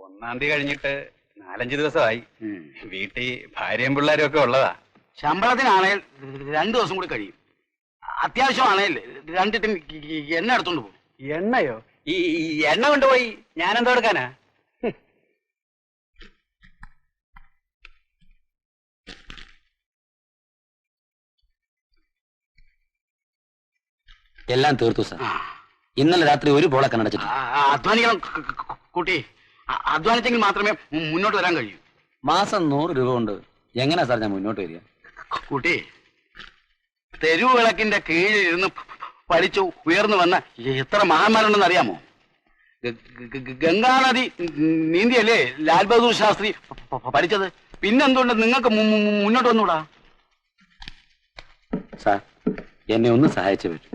1-ാം തീയതി കഴിഞ്ഞിട്ട് 4-5 ദിവസമായി. വീട്ടിൽ ഭാര്യയും പിള്ളേരും ഒക്കെ ഉള്ളതാ. ശമ്പളത്തിനാണേൽ 2 ദിവസം കൂടി കഴിയും. അത്യാവശ്യമാണേൽ 2 ടിൻ എണ്ണ എടുത്തോണ്ട് പോകും. എണ്ണയോ? ഈ എണ്ണ കൊണ്ടുപോയി ഞാനെന്തോ എടുക്കാനാ? എല്ലാം തീർത്തു സാർ. ഇന്നലെ രാത്രി ഒരു പോളെ കണ്ണടച്ചിട്ട്. അധ്വാനിക്കണം കുട്ടി. അധ്വാനിച്ചെങ്കിൽ മാത്രമേ മുന്നോട്ട് വരാൻ കഴിയൂ. മാസം 100 രൂപ കൊണ്ട് എങ്ങനെയാ സാർ ഞാൻ മുന്നോട്ട് വരിക? കുട്ടി, തെരുവ് വിളക്കിന്റെ കീഴിൽ ഇരുന്ന് പഠിച്ചു ഉയർന്നു വന്ന എത്ര മഹാന്മാരുണ്ടെന്ന് അറിയാമോ? ഗംഗാനദി നീന്തിയല്ലേ ലാൽ ബഹദൂർ ശാസ്ത്രി പഠിച്ചത്? പിന്നെന്തുകൊണ്ട് നിങ്ങൾക്ക് മുന്നോട്ട് വന്നൂടാ? സാർ, എന്നെ ഒന്ന് സഹായിച്ചേ പറ്റൂ.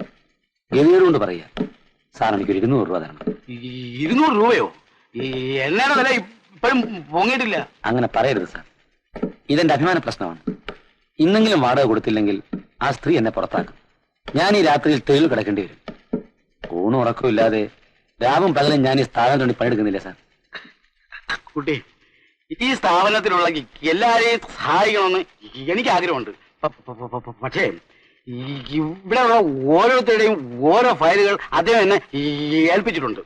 ഗതികേടുകൊണ്ട് പറയാ സാർ, എനിക്കൊരു 200 രൂപ തരണം. 200 രൂപയോ? എണ്ണയുടെ വില ഇപ്പോഴും പൊങ്ങിയിട്ടില്ല. അങ്ങനെ പറയരുത് സാർ, ഇതെന്റെ അഭിമാന പ്രശ്നമാണ്. ഇന്നെങ്കിലും വാടക കൊടുത്തില്ലെങ്കിൽ ആ സ്ത്രീ എന്നെ പുറത്താക്കും. ഞാൻ ഈ രാത്രിയിൽ തെളിവ് കിടക്കേണ്ടി വരും. ഊണും ഉറക്കവും ഇല്ലാതെ രാവും പകലും ഞാൻ ഈ സ്ഥാപനത്തിൽ വേണ്ടി പണിയെടുക്കുന്നില്ല സാർ. കുട്ടി, ഈ സ്ഥാപനത്തിലുള്ള എല്ലാരെയും സഹായിക്കണമെന്ന് എനിക്ക് ആഗ്രഹമുണ്ട്. പക്ഷേ ഇവിടെയുള്ള ഓരോരുത്തരുടെയും ഓരോ ഫയലുകൾ അദ്ദേഹം എന്നെ ഏൽപ്പിച്ചിട്ടുണ്ട്.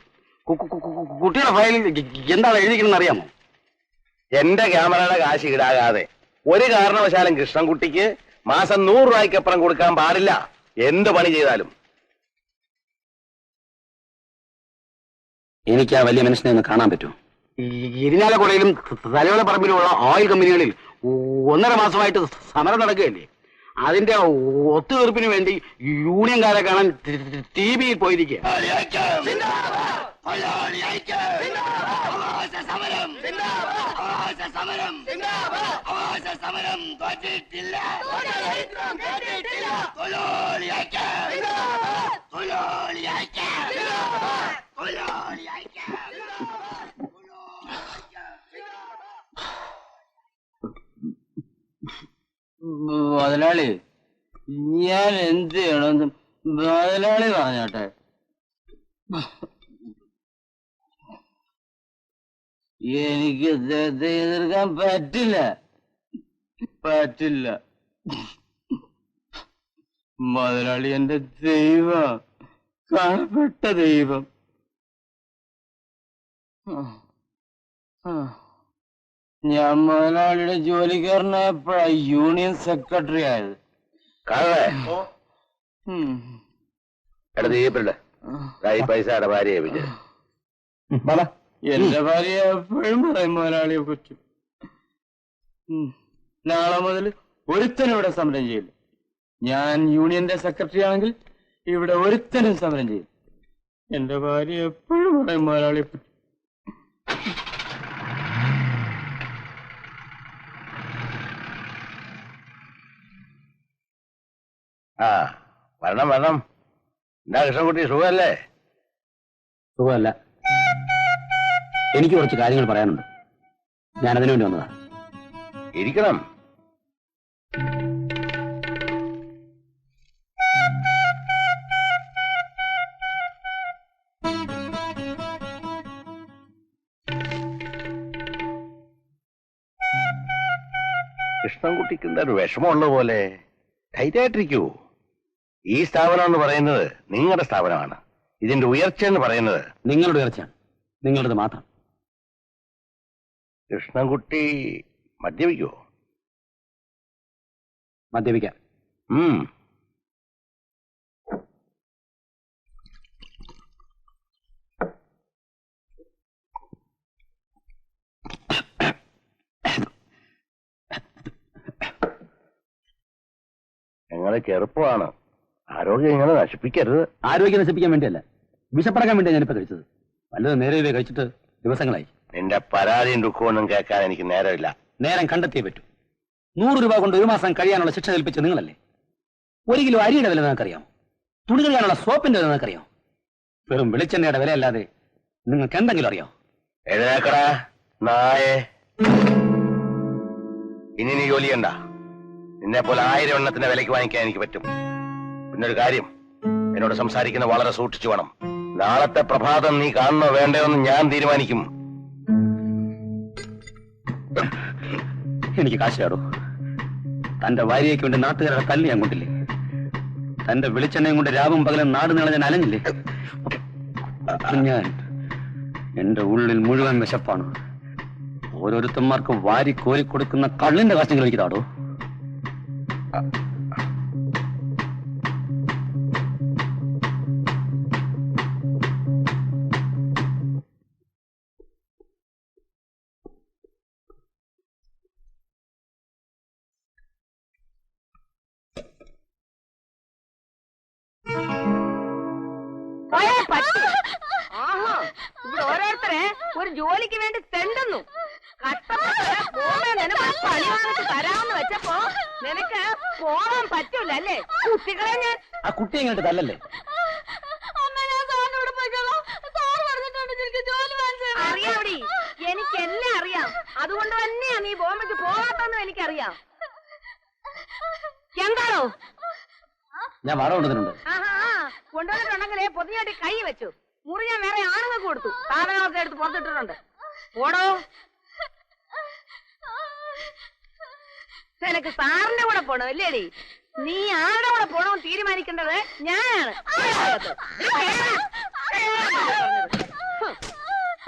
കുട്ടിയുടെ ഫയലിൽ എന്താണ് എഴുതിക്കണമെന്ന് അറിയാമോ? എന്റെ ക്യാമറയുടെ കാശ് ഈടാകാതെ ഒരു കാരണവശാലും കൃഷ്ണൻകുട്ടിക്ക് മാസം 100 രൂപയ്ക്കപ്പുറം കൊടുക്കാൻ പാടില്ല, എന്ത് പണി ചെയ്താലും. എനിക്ക് ആ വലിയ മനുഷ്യനെ ഒന്ന് കാണാൻ പറ്റുമോ? ഇരിഞ്ഞാലക്കുടയിലും തലയോല പറമ്പിലുമുള്ള ഓയിൽ കമ്പനികളിൽ 1.5 മാസമായിട്ട് സമരം നടക്കുകയല്ലേ. അതിന്റെ ഒത്തുതീർപ്പിന് വേണ്ടി യൂണിയൻകാരെ കാണാൻ ടിവിയിൽ പോയിരിക്കുക. മുതലാളി, ഞാൻ എന്ത് ചെയ്യണമെന്ന് മുതലാളി പറഞ്ഞോട്ടെ. എനിക്ക് എതിർക്കാൻ പറ്റില്ല. മുതലാളി എന്റെ ദൈവം, കാണപ്പെട്ട ദൈവം. ഞാൻ മുതലാളിയുടെ ജോലിക്കാരനായപ്പോഴാ യൂണിയൻ സെക്രട്ടറി ആയത്. പൈസ ഭാര്യയെ എന്റെ ഭാര്യ എപ്പോഴും പറയും മുതലാളിയെ കുറിച്ച്. നാളെ മുതൽ ഒരുത്തനും ഇവിടെ സമരം ചെയ്യില്ല. ഞാൻ യൂണിയന്റെ സെക്രട്ടറി ആണെങ്കിൽ ഇവിടെ ഒരുത്തനും സമരം ചെയ്യും. എന്റെ ഭാര്യ എപ്പോഴും പറയും മുതലാളിയെ പറ്റി. വരണം. എന്താ കൃഷ്ണൻകുട്ടി, സുഖമല്ലേ? സുഖമല്ല, എനിക്ക് കുറച്ച് കാര്യങ്ങൾ പറയാനുണ്ട്. ഞാനതിനു വേണ്ടി വന്നതാ. ഇരിക്കണം. കൃഷ്ണൻകുട്ടിക്ക് എന്താ ഒരു വിഷമമുള്ള പോലെ? ധൈര്യമായിട്ടിരിക്കൂ. ഈ സ്ഥാപനം എന്ന് പറയുന്നത് നിങ്ങളുടെ സ്ഥാപനമാണ്. ഇതിന്റെ ഉയർച്ച എന്ന് പറയുന്നത് നിങ്ങളുടെ ഉയർച്ചയാണ്, നിങ്ങളുടേത് മാത്രം. കൃഷ്ണൻകുട്ടി മദ്യപിക്കുവോ? മദ്യപിക്കാം. ഞങ്ങളെ ചെറുപ്പമാണ്, ആരോഗ്യം ഇങ്ങനെ നശിപ്പിക്കരുത്. ആരോഗ്യം നശിപ്പിക്കാൻ വേണ്ടിയല്ല, വിശപ്പടക്കാൻ വേണ്ടിയാണ് ഞാനിപ്പോ കഴിച്ചത്. വല്ലതും നേരെ കഴിച്ചിട്ട് ദിവസങ്ങളായി. നിന്റെ പരാതിയും ദുഃഖമൊന്നും കേൾക്കാൻ എനിക്ക് നേരമില്ല. നേരം കണ്ടെത്തിയേ പറ്റൂ. 100 രൂപ കൊണ്ട് 1 മാസം കഴിയാനുള്ള ശിക്ഷ കൽപ്പിച്ച നിങ്ങളല്ലേ? 1 കിലോ അരിയുടെ വില നിങ്ങൾക്കറിയാം? തുണി കഴുകാനുള്ള സോപ്പിന്റെ വില നിങ്ങൾക്കറിയാം? വെറും വെളിച്ചെണ്ണയുടെ വിലയല്ലാതെ നിങ്ങൾക്ക് എന്തെങ്കിലും അറിയാം? എഴുന്നേക്കടാ നായേ. ഇനി നീ ജോലി ചെയ്യണ്ട. നിന്നെ പോലെ 1000 എണ്ണത്തിന്റെ വിലയ്ക്ക് വാങ്ങിക്കാൻ എനിക്ക് പറ്റും. പിന്നൊരു കാര്യം, എന്നോട് സംസാരിക്കുന്ന വളരെ സൂക്ഷിച്ചു വേണം. നാളത്തെ പ്രഭാതം നീ കാണണോ വേണ്ടയോ എന്ന് ഞാൻ തീരുമാനിക്കും. എനിക്ക് കാശാടോ. തന്റെ ഭാര്യയ്ക്ക് വേണ്ടി നാട്ടുകാരുടെ തല്ല് ഞാൻ കൊണ്ടില്ലേ? തന്റെ വെളിച്ചെണ്ണയും കൊണ്ട് രാവും പകലും നാട് നീള ഞാൻ അലഞ്ഞില്ലേ? ഞാൻ എന്റെ ഉള്ളിൽ മുഴുവൻ വിശപ്പാണ്. ഓരോരുത്തന്മാർക്ക് വാരി കോരി കൊടുക്കുന്ന കള്ളിന്റെ കാശെങ്കിലും എനിക്ക് താടോ. ഓരോരുത്തരെ ഒരു ജോലിക്ക് വേണ്ടി തെണ്ടുന്നു. പണി വാങ്ങിച്ച് തരാമെന്ന് വെച്ചപ്പോ നിനക്ക് പോകാൻ പറ്റൂല അല്ലേ? കുട്ടികളെ ഞാൻ ആ കുട്ടി എങ്ങോട്ട് തല്ലല്ലേ? അറിയാവടി, എനിക്കെല്ലാം അറിയാം. അതുകൊണ്ട് തന്നെയാ നീ ബോംബയ്ക്ക് പോകാത്തെന്നും എനിക്കറിയാം. എന്താണോ ഞാൻ വാടക കൊണ്ടുവന്നിട്ടുണ്ട്. കൊണ്ടുവന്നിട്ടുണ്ടെങ്കിലേ പൊതിഞ്ഞാട്ടി കൈ വെച്ചു. മുറി ഞാൻ വേറെ ആണുങ്ങൾക്ക് കൊടുത്തു. സാധനങ്ങളൊക്കെ എടുത്ത് പുറത്തിട്ടിട്ടുണ്ട്. ഓടോ, നിനക്ക് സാറിന്റെ കൂടെ പോണോ അല്ലേടി? നീ ആരുടെ കൂടെ പോണമെന്ന് തീരുമാനിക്കേണ്ടത് ഞാനാണ്.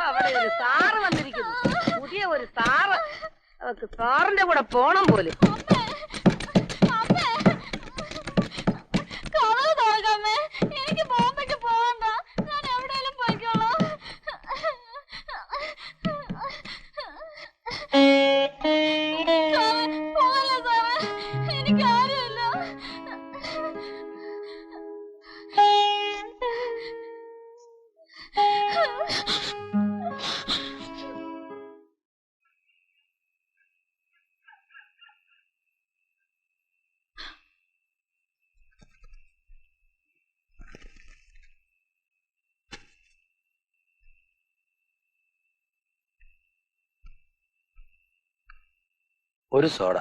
അവിടെ ഒരു സാറ് വന്നിരിക്കുന്നു, പുതിയ ഒരു സാറ്. അവർക്ക് സാറിന്റെ കൂടെ പോണം പോലും. എനിക്ക് ബോംബെക്ക് പോകണ്ട, ഞാൻ എവിടെയെങ്കിലും പോയിക്കോളാം. പോലെ സാറേ, എനിക്ക് ആരുമില്ല. ഒരു സോഡ.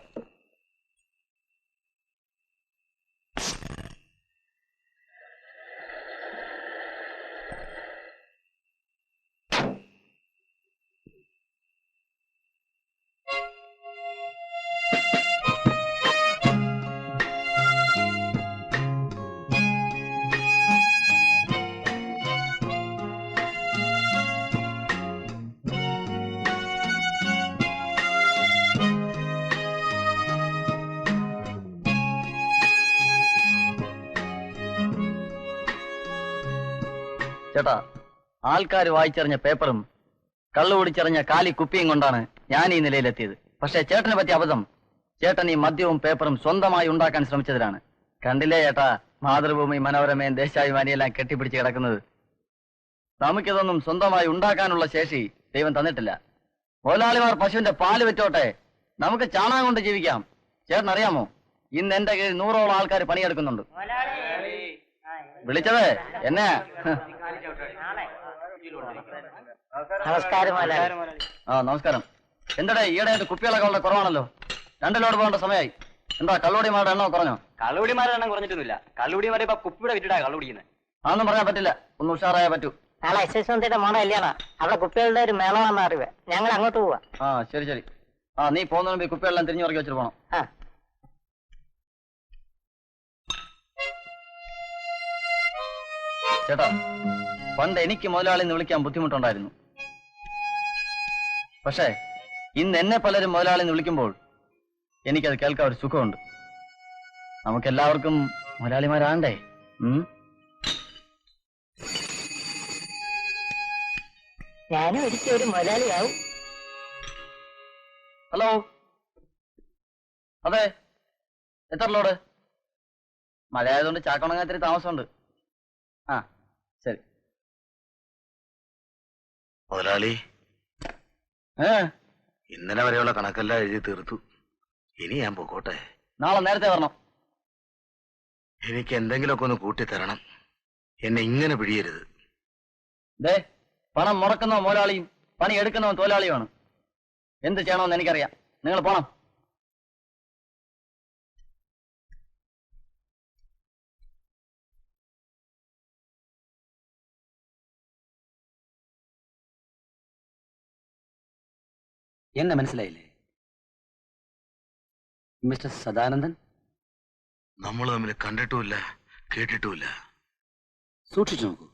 ചേട്ടാ, ആൾക്കാർ വായിച്ചറിഞ്ഞ പേപ്പറും കള്ളു കുടിച്ചറിഞ്ഞ കാലി കുപ്പിയും കൊണ്ടാണ് ഞാൻ ഈ നിലയിലെത്തിയത്. പക്ഷേ ചേട്ടനെ പറ്റിയ അബദ്ധം, ചേട്ടൻ ഈ മദ്യവും പേപ്പറും സ്വന്തമായി ഉണ്ടാക്കാൻ ശ്രമിച്ചതിലാണ്. കണ്ടില്ലേ ചേട്ടാ, മാതൃഭൂമി, മനോരമയും ദേശാഭിമാനിയെല്ലാം കെട്ടിപ്പിടിച്ച് കിടക്കുന്നത്. നമുക്കിതൊന്നും സ്വന്തമായി ഉണ്ടാക്കാനുള്ള ശേഷി ദൈവം തന്നിട്ടില്ല. മുതലാളിമാർ പശുവിന്റെ പാല് വെച്ചോട്ടെ, നമുക്ക് ചാണകം കൊണ്ട് ജീവിക്കാം. ചേട്ടൻ അറിയാമോ, ഇന്ന് എന്റെ കീഴിൽ 100ഓളം ആൾക്കാർ പണിയെടുക്കുന്നുണ്ട്. വിളിച്ചത് എന്നെ? നമസ്കാരം. ആ നമസ്കാരം. എന്താടേ ഈയിടെ കുപ്പികളൊക്കെ വളരെ കുറവാണല്ലോ? 2 ലോഡ് പോകേണ്ട സമയമായി. എന്താ കള്ളുടിമാരുടെ എണ്ണം കുറഞ്ഞോ? കള്ളുടിമാരുടെ എണ്ണം കുറഞ്ഞിട്ടൊന്നുമില്ല. കള്ളുടിമാരെ ഇപ്പൊ കുപ്പിയുടെ വിറ്റിട്ടാ കള്ളു കുടിക്കുന്നത്. അതൊന്നും പറയാൻ പറ്റില്ല, ഒന്ന് ഉഷാറായാ പറ്റൂ. നാളെ SS മോടെ കല്യാണ, അവിടെ കുപ്പികളുടെ ഒരു മേളമാണെന്ന് അറിവ്. ഞങ്ങൾ അങ്ങോട്ട് പോവാ. ആ ശരി ശരി. ആ നീ പോകുന്നതിന് മുമ്പ് കുപ്പികളെല്ലാം തിരിഞ്ഞു ഇറക്കി വെച്ചിട്ട് പോകണം. ചേട്ടാ, പണ്ട് എനിക്ക് മുതലാളിന്ന് വിളിക്കാൻ ബുദ്ധിമുട്ടുണ്ടായിരുന്നു. പക്ഷേ ഇന്ന് എന്നെ പലരും മുതലാളിന്ന് വിളിക്കുമ്പോൾ എനിക്കത് കേൾക്കാൻ ഒരു സുഖമുണ്ട്. നമുക്കെല്ലാവർക്കും മുതലാളിമാരാണ്ടേ? ഞാനും ഒരിക്കലും ഒരു മുതലാളിയാവും. ഹലോ, അതെ, എത്ര ലോഡ്? മഴയായതുകൊണ്ട് ചാക്കുണങ്ങാൻ ഇത്തിരി താമസമുണ്ട്. ആ ശരി. മുതലാളി, ഇന്നലെ വരെയുള്ള കണക്കെല്ലാം എഴുതി തീർത്തു. ഇനി ഞാൻ പോകട്ടെ. നാളെ നേരത്തെ വരണം. എനിക്ക് എന്തെങ്കിലുമൊക്കെ ഒന്ന് കൂട്ടിത്തരണം. എന്നെ ഇങ്ങനെ പിടിയരുത്. ദേ, പണം മുടക്കുന്നവൻ മുതലാളിയും പണി എടുക്കുന്നവൻ തൊഴിലാളിയുമാണ്. എന്ത് ചെയ്യണമെന്ന് എനിക്കറിയാം. നിങ്ങൾ പോണം. എന്നെ മനസ്സിലായില്ലേ? മിസ്റ്റർ സദാനന്ദൻ, നമ്മൾ തമ്മിൽ കണ്ടിട്ടുമില്ല കേട്ടിട്ടുമില്ല. സൂക്ഷിച്ചു നോക്കൂ.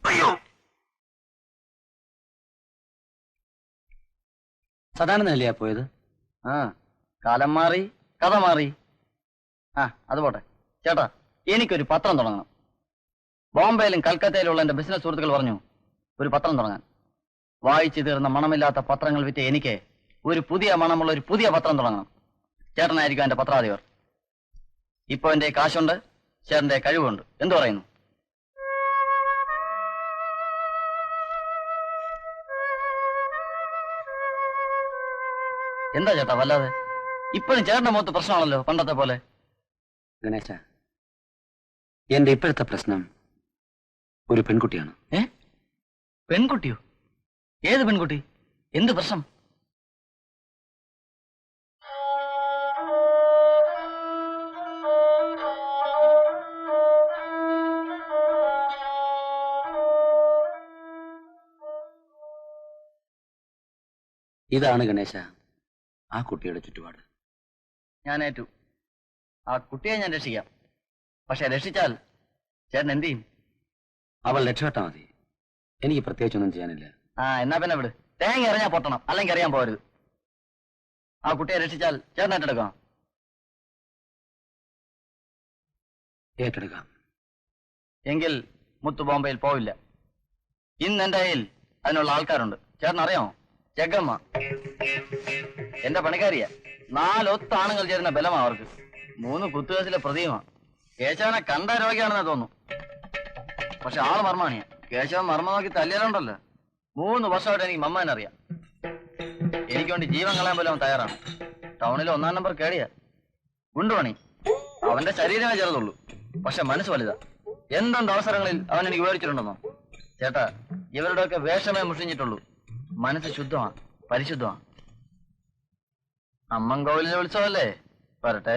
അയ്യോ, സദാനന്ദൻ അല്ലയാ പോയത്? ആ, കാലം മാറി, കഥ മാറി. ആ, അത് പോട്ടെ. ചേട്ടാ, എനിക്കൊരു പത്രം തുടങ്ങണം. ബോംബെയിലും കൽക്കത്തയിലുള്ള എന്റെ ബിസിനസ് സുഹൃത്തുക്കൾ പറഞ്ഞു ഒരു പത്രം തുടങ്ങാൻ. വായിച്ചു തീർന്ന മണമില്ലാത്ത പത്രങ്ങൾ വിറ്റ് എനിക്ക് ഒരു പുതിയ മണമുള്ള ഒരു പുതിയ പത്രം തുടങ്ങണം. ചേട്ടനായിരിക്കും എന്റെ പത്രാധിപർ. ഇപ്പൊ എന്റെ കാശുണ്ട്, ചേട്ടന്റെ കഴിവുണ്ട്. എന്തു പറയുന്നു? എന്താ ചേട്ടാ വല്ലാതെ? ഇപ്പോഴും ചേട്ടന്റെ മുഖത്ത് പ്രശ്നമാണല്ലോ പണ്ടത്തെ പോലെ. ഗണേശ, എന്റെ ഇപ്പോഴത്തെ പ്രശ്നം ഒരു പെൺകുട്ടിയാണ്. പെൺകുട്ടിയോ? ഏത് പെൺകുട്ടി? എന്ത് പ്രശ്നം? ഇതാണ് ഗണേശ ആ കുട്ടിയുടെ ചുറ്റുപാട്. ഞാൻ ഏറ്റു. ആ കുട്ടിയെ ഞാൻ രക്ഷിക്കാം. പക്ഷെ രക്ഷിച്ചാൽ ചേട്ടൻ എന്ത് ചെയ്യും? അവൾ രക്ഷപ്പെട്ടാ മതി. എനിക്ക് പ്രത്യേകിച്ചൊന്നും ചെയ്യാനില്ല. ആ, എന്നാ പിന്നെ വിട്. തേങ്ങ എറിഞ്ഞാൽ പൊട്ടണം, അല്ലെങ്കിൽ അറിയാൻ പോരുത്. ആ കുട്ടിയെ രക്ഷിച്ചാൽ ചേട്ടൻ ഏറ്റെടുക്കാം. ഏറ്റെടുക്കാം. എങ്കിൽ മുത്തു ബോംബെയിൽ പോവില്ല. ഇന്ന് എന്റെ കയ്യിൽ അതിനുള്ള ആൾക്കാരുണ്ട്. ചേട്ടൻ അറിയാമോ? ജഗമ്മ എന്റെ പണിക്കാരിയാ. 4 ഒത്താണുങ്ങൾ ചേരുന്ന ബലമാ അവർക്ക്. 3 കുത്തുകേസിലെ പ്രതിയുമാ. കേശവനെ കണ്ട രോഗിയാണെന്ന് തോന്നുന്നു. പക്ഷെ ആള് മർമാണിയാ. കേശവൻ മർമ്മ നോക്കി തല്ലിയാലുണ്ടല്ലോ. 3 വർഷമായിട്ട് എനിക്ക് മമ്മനെ അറിയാം. എനിക്ക് വേണ്ടി ജീവൻ കളയാൻ പോലും അവൻ തയ്യാറാണ്. ടൗണിലെ 1-ാം നമ്പർ കേടിയാ. ഗുണ്ടുപണി. അവന്റെ ശരീരമേ ചെറുതുള്ളൂ, പക്ഷെ മനസ്സ് വലുതാ. എന്തെന്ത് അവസരങ്ങളിൽ അവൻ എനിക്ക് ഉപയോഗിച്ചിട്ടുണ്ടെന്നോ? ചേട്ടാ, ഇവരുടെയൊക്കെ വേഷമേ മുഷിഞ്ഞിട്ടുള്ളൂ. മനസ്സ് ശുദ്ധമാണ്, പരിശുദ്ധമാണ്. അമ്മൻ കോവിലിന്റെ ഉത്സവല്ലേ? വരട്ടെ.